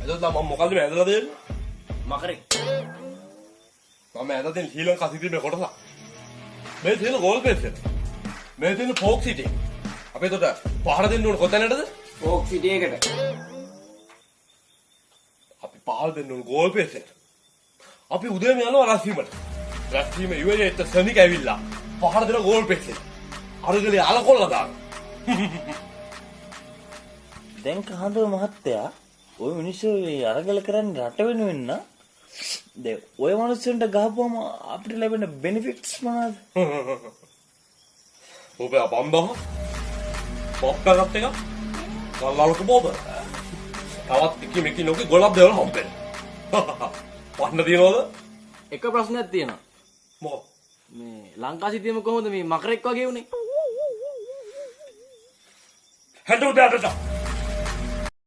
එතකොට මම මොකල්ද මේ ඇදලා දෙන්නේ? මකරේ. මම ඇදලා දෙන්නේ ශ්‍රී ලංකා සිටි මේ කොටස. මේ තියෙන ගෝල් පේස් එක. මේ තියෙන ෆෝක් සිටි. අපි එතකොට පහර දෙන්න ඕන කොතැනටද? ෆෝක් සිටි එකට. අපි පහර දෙන්න ඕන ගෝල් පේස් එකට. අපි උදේම යනවා රැස්වීමට. රැස්වීම ඉවරේ එක්ක සනික ඇවිල්ලා පහර දෙන ගෝල් පේස් එක. අරගලේ අලකොල්ල දාන. දැන් කහඳු මහත්තයා ඔය මිනිස්සු අරගල කරන්නේ රට වෙනුවෙන් නා. දැන් ඔය මිනිස්සුන්ට ගහපුවම අපිට ලැබෙන බෙනිෆිට්ස් මොනවද? ඔබ බම්බහ පොප්පරත් එක කල්ලාලක බෝබ තවත් එක මේකේ නොකේ ගොඩක් දේවල් හම්බෙන්නේ. වන්න තියනවද? එක ප්‍රශ්නයක් තියෙනවා. මොකක්ද? මේ ලංකා සිටියම කොහොමද මේ මකරෙක් වගේ උනේ? හැන්ඩල් බෑටට